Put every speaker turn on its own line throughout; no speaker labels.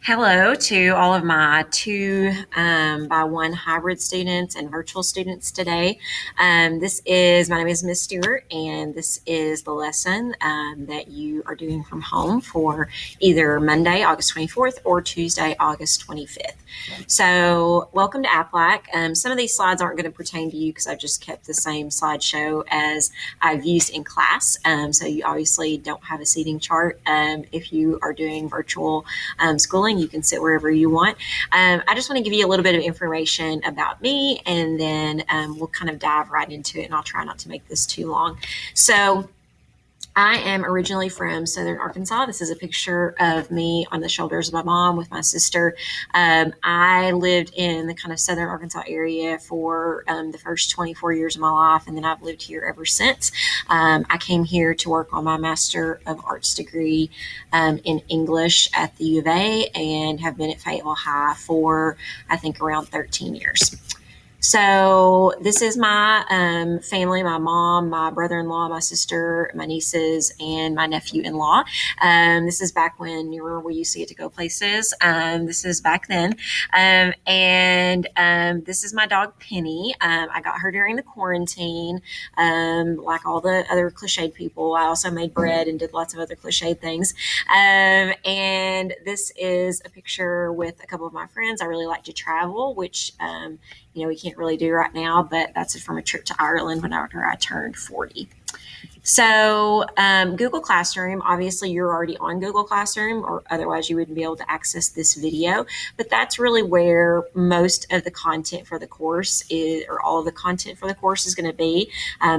Hello to all of my two by one hybrid students and virtual students today. My name is Miss Stewart, and this is the lesson that you are doing from home for either Monday, August 24th or Tuesday, August 25th. So welcome to APLAC. Some of these slides aren't going to pertain to you because I've just kept the same slideshow as I've used in class. So you obviously don't have a seating chart. If you are doing virtual schooling, you can sit wherever you want. I just want to give you a little bit of information about me, and then we'll kind of dive right into it, and I'll try not to make this too long. So I am originally from Southern Arkansas. This is a picture of me on the shoulders of my mom with my sister. I lived in the kind of Southern Arkansas area for the first 24 years of my life, and then I've lived here ever since. I came here to work on my Master of Arts degree in English at the U of A, and have been at Fayetteville High for, I think, around 13 years. So this is my family, my mom, my brother-in-law, my sister, my nieces, and my nephew-in-law. This is back when you remember we used to get to go places. This is back then. This is my dog, Penny. I got her during the quarantine, like all the other cliched people. I also made bread and did lots of other cliched things. And this is a picture with a couple of my friends. I really like to travel, which we can't really do right now, but that's from a trip to Ireland whenever I turned 40. So Google Classroom, obviously you're already on Google Classroom, or otherwise you wouldn't be able to access this video, but that's really where most of the content for the course is, or all of the content for the course is going to be.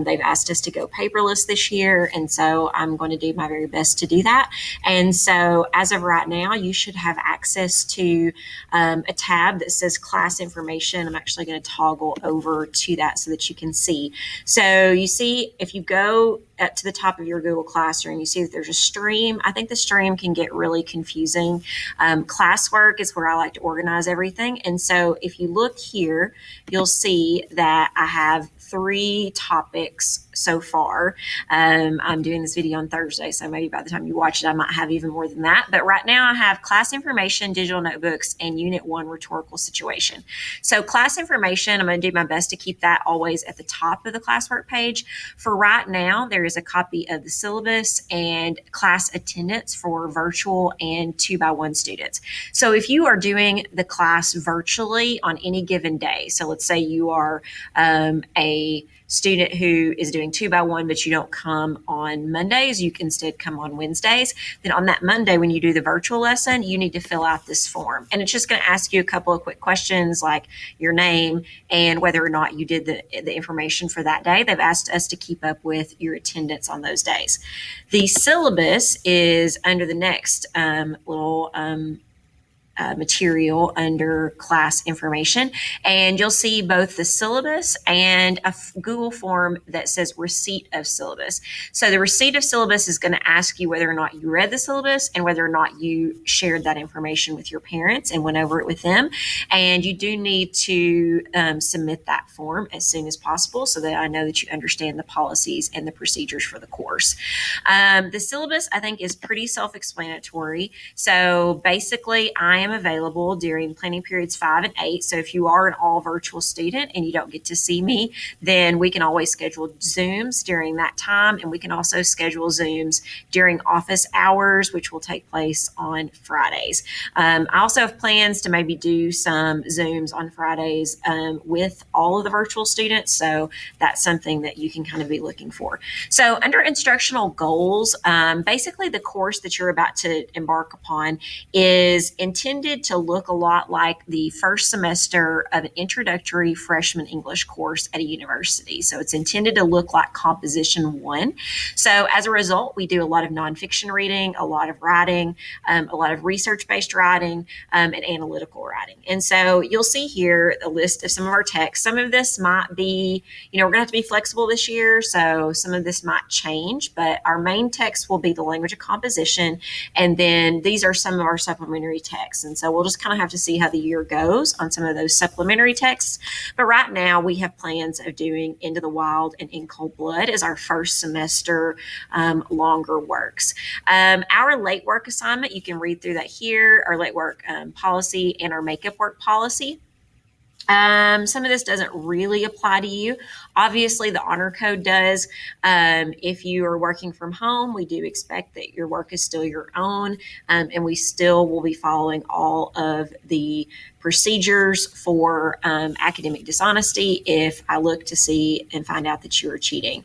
They've asked us to go paperless this year, and so I'm going to do my very best to do that. And so as of right now, you should have access to a tab that says class information. I'm actually going to toggle over to that so that you can see. So you see, if you go up to the top of your Google Classroom, you see that there's a stream. I think the stream can get really confusing. Classwork is where I like to organize everything. And so if you look here, you'll see that I have 3 topics so far. I'm doing this video on Thursday, so maybe by the time you watch it, I might have even more than that. But right now I have class information, digital notebooks, and Unit 1 rhetorical situation. So class information, I'm going to do my best to keep that always at the top of the classwork page. For right now, there is a copy of the syllabus and class attendance for virtual and 2x1 students. So if you are doing the class virtually on any given day, so let's say you are a student who is doing 2x1, but you don't come on Mondays, you can instead come on Wednesdays, then on that Monday when you do the virtual lesson, you need to fill out this form. And it's just going to ask you a couple of quick questions like your name and whether or not you did the information for that day. They've asked us to keep up with your attendance on those days. The syllabus is under the next little material under class information, and you'll see both the syllabus and a Google form that says receipt of syllabus. So the receipt of syllabus is going to ask you whether or not you read the syllabus and whether or not you shared that information with your parents and went over it with them. And you do need to submit that form as soon as possible so that I know that you understand the policies and the procedures for the course. The syllabus, I think, is pretty self-explanatory. So basically, I am available during planning periods 5 and 8. So if you are an all virtual student and you don't get to see me, then we can always schedule Zooms during that time. And we can also schedule Zooms during office hours, which will take place on Fridays. I also have plans to maybe do some Zooms on Fridays with all of the virtual students. So that's something that you can kind of be looking for. So under instructional goals, basically the course that you're about to embark upon is intended to look a lot like the first semester of an introductory freshman English course at a university. So it's intended to look like Composition 1. So as a result, we do a lot of nonfiction reading, a lot of writing, a lot of research-based writing, and analytical writing. And so you'll see here a list of some of our texts. Some of this might be, we're going to have to be flexible this year, so some of this might change, but our main text will be the language of composition, and then these are some of our supplementary texts. And so we'll just kind of have to see how the year goes on some of those supplementary texts. But right now we have plans of doing Into the Wild and In Cold Blood as our first semester longer works. Our late work assignment, you can read through that here, our late work policy and our makeup work policy. Some of this doesn't really apply to you. Obviously, the honor code does. If you are working from home, we do expect that your work is still your own, and we still will be following all of the procedures for academic dishonesty if I look to see and find out that you are cheating.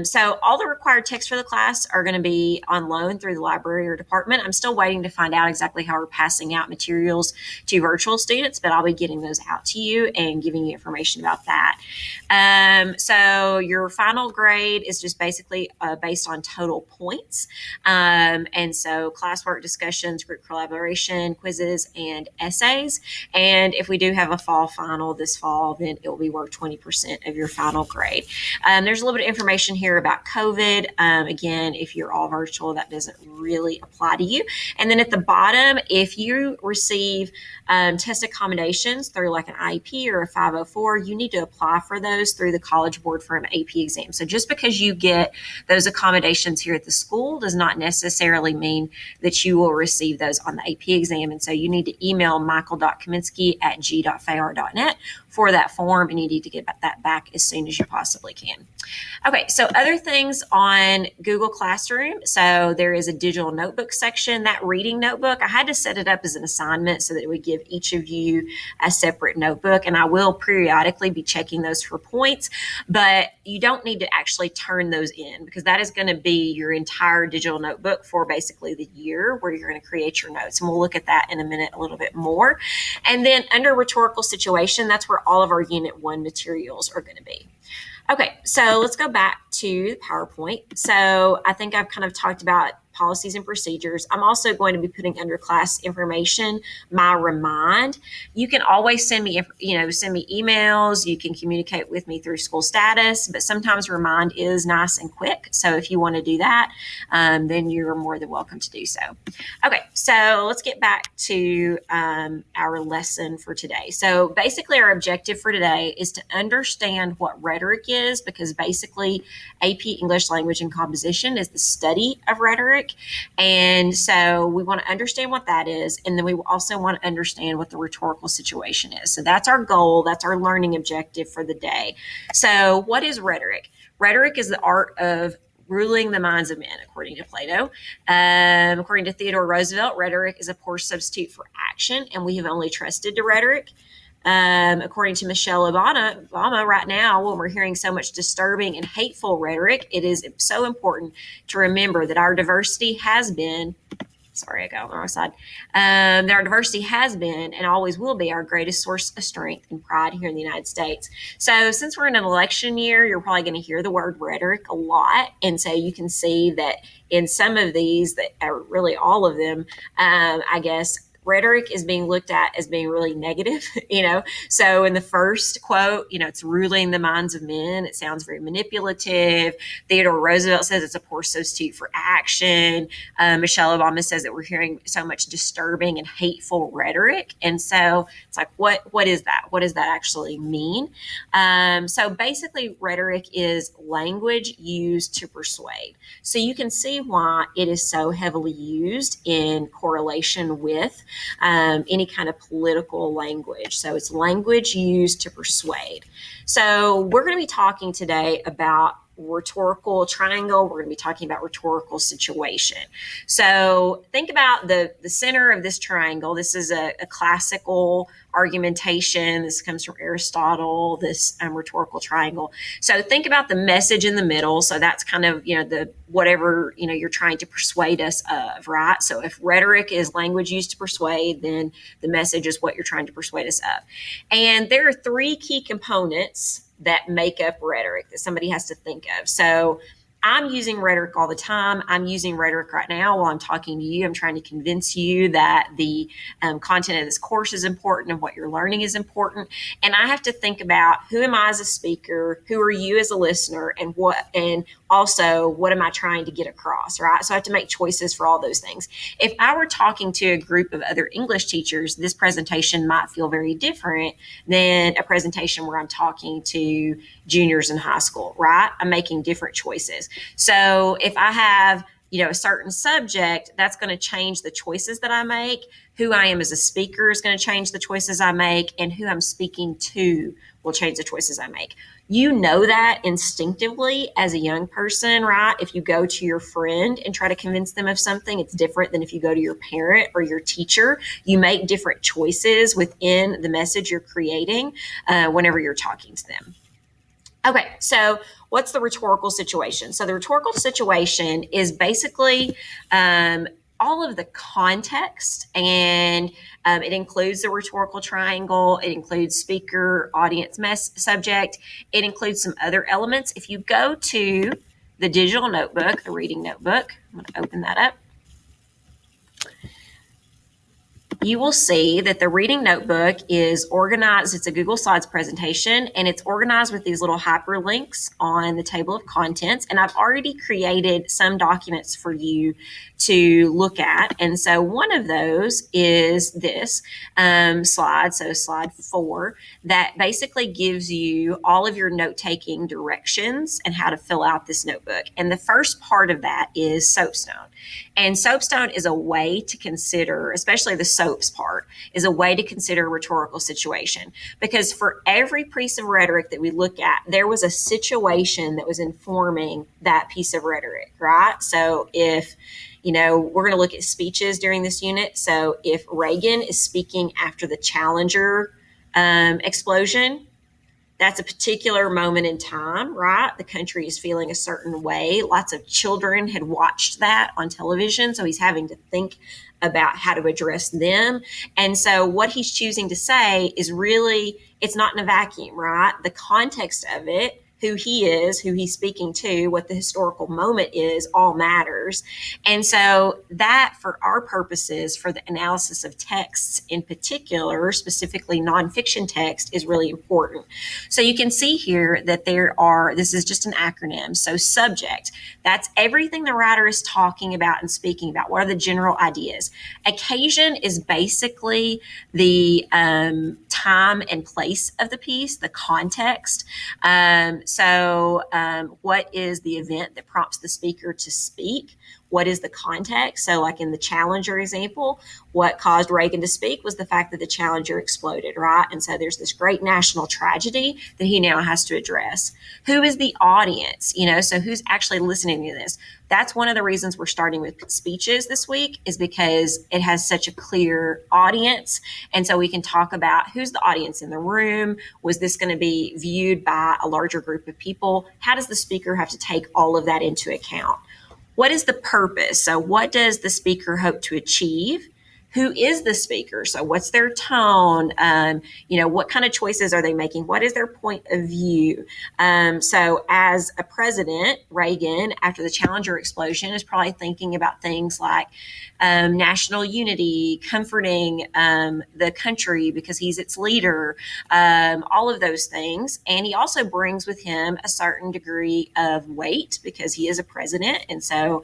So all the required texts for the class are going to be on loan through the library or department. I'm still waiting to find out exactly how we're passing out materials to virtual students, but I'll be getting those out to you and giving you information about that. So your final grade is just basically based on total points. And so classwork, discussions, group collaboration, quizzes, and essays. And if we do have a fall final this fall, then it will be worth 20% of your final grade. There's a little bit of information here about COVID. Again, if you're all virtual, that doesn't really apply to you. And then at the bottom, if you receive test accommodations through like an IEP or a 504, you need to apply for those through the College Board for an AP exam. So just because you get those accommodations here at the school does not necessarily mean that you will receive those on the AP exam. And so you need to email michael.kaminsky@g.far.net for that form, and you need to get that back as soon as you possibly can. Okay, so other things on Google Classroom. So there is a digital notebook section. That reading notebook, I had to set it up as an assignment so that it would give each of you a separate notebook, and I will periodically be checking those for points, but you don't need to actually turn those in because that is going to be your entire digital notebook for basically the year where you're going to create your notes. And we'll look at that in a minute a little bit more. And then under Rhetorical Situation, that's where all of our Unit 1 materials are going to be. Okay, so let's go back to the PowerPoint. So I think I've kind of talked about policies and procedures. I'm also going to be putting under class information my remind. You can always send me emails. You can communicate with me through school status, but sometimes remind is nice and quick. So if you want to do that, then you're more than welcome to do so. Okay, so let's get back to our lesson for today. So basically our objective for today is to understand what rhetoric is, because basically AP English Language and Composition is the study of rhetoric. And so we want to understand what that is. And then we also want to understand what the rhetorical situation is. So that's our goal. That's our learning objective for the day. So what is rhetoric? Rhetoric is the art of ruling the minds of men, according to Plato. According to Theodore Roosevelt, rhetoric is a poor substitute for action, and we have only trusted to rhetoric. According to Michelle Obama, right now, when we're hearing so much disturbing and hateful rhetoric, it is so important to remember that our diversity has been, sorry, I got on the wrong side, that our diversity has been and always will be our greatest source of strength and pride here in the United States. So since we're in an election year, you're probably going to hear the word rhetoric a lot. And so you can see that in some of these, that are really all of them, I guess, rhetoric is being looked at as being really negative, So in the first quote, it's ruling the minds of men. It sounds very manipulative. Theodore Roosevelt says it's a poor substitute for action. Michelle Obama says that we're hearing so much disturbing and hateful rhetoric. And so it's like, what is that? What does that actually mean? So basically, rhetoric is language used to persuade. So you can see why it is so heavily used in correlation with any kind of political language. So it's language used to persuade. So we're going to be talking today about rhetorical triangle. We're going to be talking about rhetorical situation. So think about the center of this triangle. This is a classical argumentation. This comes from Aristotle, this rhetorical triangle. So think about the message in the middle. So that's kind of, the whatever, you're trying to persuade us of, right? So if rhetoric is language used to persuade, then the message is what you're trying to persuade us of. And there are three key components that make up rhetoric that somebody has to think of. So I'm using rhetoric all the time. I'm using rhetoric right now while I'm talking to you. I'm trying to convince you that the content of this course is important and what you're learning is important. And I have to think about, who am I as a speaker? Who are you as a listener? And also, what am I trying to get across, right? So I have to make choices for all those things. If I were talking to a group of other English teachers, this presentation might feel very different than a presentation where I'm talking to juniors in high school, right? I'm making different choices. So if I have, a certain subject, that's going to change the choices that I make. Who I am as a speaker is going to change the choices I make, and who I'm speaking to will change the choices I make. You know that instinctively as a young person, right? If you go to your friend and try to convince them of something, it's different than if you go to your parent or your teacher. You make different choices within the message you're creating whenever you're talking to them. Okay, so what's the rhetorical situation? So the rhetorical situation is basically all of the context, and it includes the rhetorical triangle. It includes speaker, audience, subject. It includes some other elements. If you go to the digital notebook, the reading notebook, I'm going to open that up. You will see that the reading notebook is organized. It's a Google Slides presentation, and it's organized with these little hyperlinks on the table of contents. And I've already created some documents for you to look at. And so one of those is this slide, so slide 4, that basically gives you all of your note-taking directions and how to fill out this notebook. And the first part of that is soapstone. And soapstone is a way to consider, especially the soaps part, is a way to consider a rhetorical situation. Because for every piece of rhetoric that we look at, there was a situation that was informing that piece of rhetoric, right? So if, we're going to look at speeches during this unit. So if Reagan is speaking after the Challenger explosion, that's a particular moment in time, right? The country is feeling a certain way. Lots of children had watched that on television, so he's having to think about how to address them. And so what he's choosing to say is really, it's not in a vacuum, right? The context of it, who he is, who he's speaking to, what the historical moment is, all matters. And so that, for our purposes, for the analysis of texts in particular, specifically nonfiction text, is really important. So you can see here that this is just an acronym. So subject, that's everything the writer is talking about and speaking about. What are the general ideas? Occasion is basically the time and place of the piece, the context. What is the event that prompts the speaker to speak? What is the context? So like in the Challenger example, what caused Reagan to speak was the fact that the Challenger exploded, right? And so there's this great national tragedy that he now has to address. Who is the audience? So who's actually listening to this? That's one of the reasons we're starting with speeches this week, is because it has such a clear audience. And so we can talk about, who's the audience in the room? Was this going to be viewed by a larger group of people? How does the speaker have to take all of that into account? What is the purpose? So what does the speaker hope to achieve? Who is the speaker? So what's their tone? What kind of choices are they making? What is their point of view? So as a president, Reagan, after the Challenger explosion, is probably thinking about things like national unity, comforting the country because he's its leader, all of those things. And he also brings with him a certain degree of weight because he is a president. And so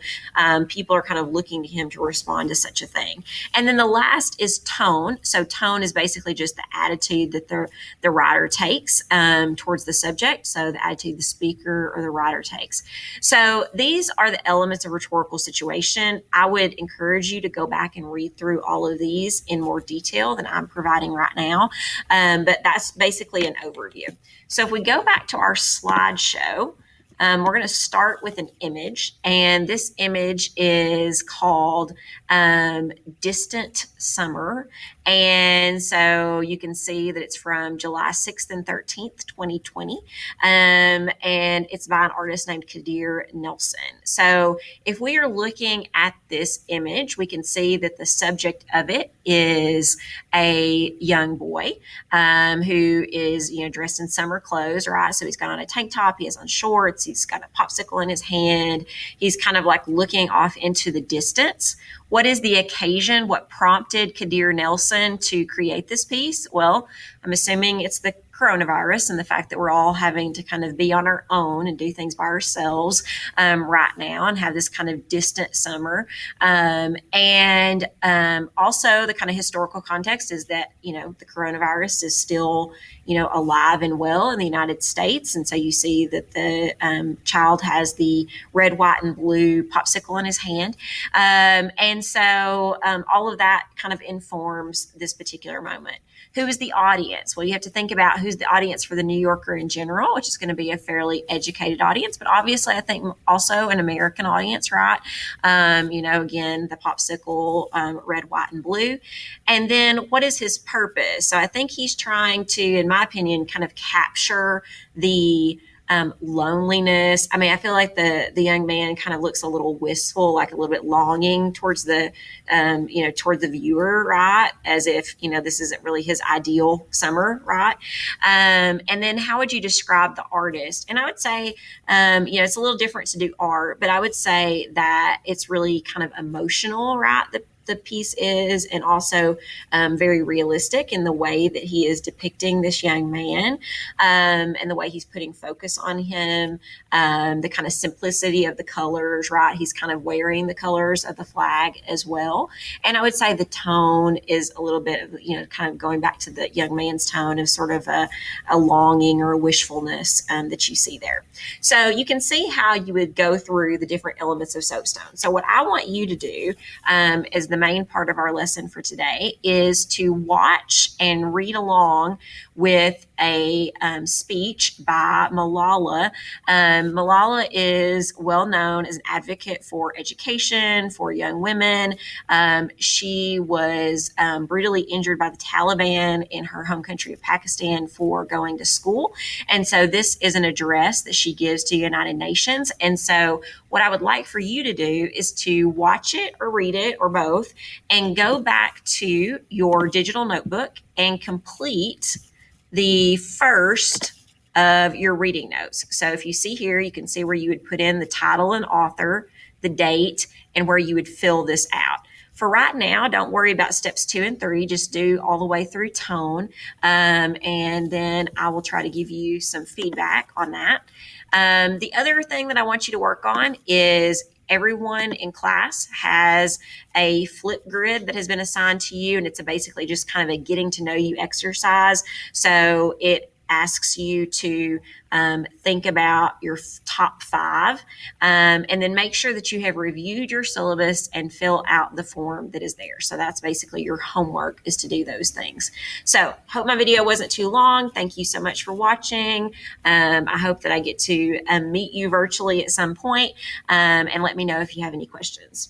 people are kind of looking to him to respond to such a thing. And then the last is tone. So tone is basically just the attitude that the writer takes towards the subject. So the attitude the speaker or the writer takes. So these are the elements of rhetorical situation. I would encourage you to go back and read through all of these in more detail than I'm providing right now. But that's basically an overview. So if we go back to our slideshow, we're going to start with an image, and this image is called Distant Summer. And so you can see that it's from July 6th and 13th, 2020. And it's by an artist named Kadir Nelson. So if we are looking at this image, we can see that the subject of it is a young boy who is, dressed in summer clothes, right? So he's got on a tank top, he has on shorts, He's got a popsicle in his hand. He's kind of like looking off into the distance. What is the occasion? What prompted Kadir Nelson to create this piece? Well, I'm assuming it's the coronavirus and the fact that we're all having to kind of be on our own and do things by ourselves right now and have this kind of distant summer. And also the kind of historical context is that, the coronavirus is still, alive and well in the United States. And so you see that the child has the red, white, and blue popsicle in his hand. And so all of that kind of informs this particular moment. Who is the audience? Well, you have to think about who's the audience for the New Yorker in general, which is going to be a fairly educated audience, but obviously I think also an American audience, right? Again, the popsicle, red, white, and blue. And then what is his purpose? So I think he's trying to, in my opinion, kind of capture the loneliness. I mean, I feel like the young man kind of looks a little wistful, like a little bit longing towards toward the viewer, right? As if, this isn't really his ideal summer, right? And then how would you describe the artist? And I would say, it's a little different to do art, but I would say that it's really kind of emotional, right? The piece is, and also very realistic in the way that he is depicting this young man, and the way he's putting focus on him, the kind of simplicity of the colors, right? He's kind of wearing the colors of the flag as well. And I would say the tone is a little bit of, kind of going back to the young man's tone of sort of a longing or a wishfulness that you see there. So you can see how you would go through the different elements of soapstone. So what I want you to do is the main part of our lesson for today is to watch and read along with a speech by Malala. Malala is well known as an advocate for education for young women. She was brutally injured by the Taliban in her home country of Pakistan for going to school. And so this is an address that she gives to the United Nations. And so what I would like for you to do is to watch it or read it or both and go back to your digital notebook and complete the first of your reading notes. So if you see here, you can see where you would put in the title and author, the date, and where you would fill this out. For now, don't worry about steps 2 and 3. Just do all the way through tone. And then I will try to give you some feedback on that. The other thing that I want you to work on is everyone in class has a flip grid that has been assigned to you, and it's basically just kind of a getting to know you exercise. So it asks you to think about your top 5, and then make sure that you have reviewed your syllabus and fill out the form that is there. So that's basically your homework, is to do those things. So hope my video wasn't too long. Thank you so much for watching. I hope that I get to meet you virtually at some point, and let me know if you have any questions.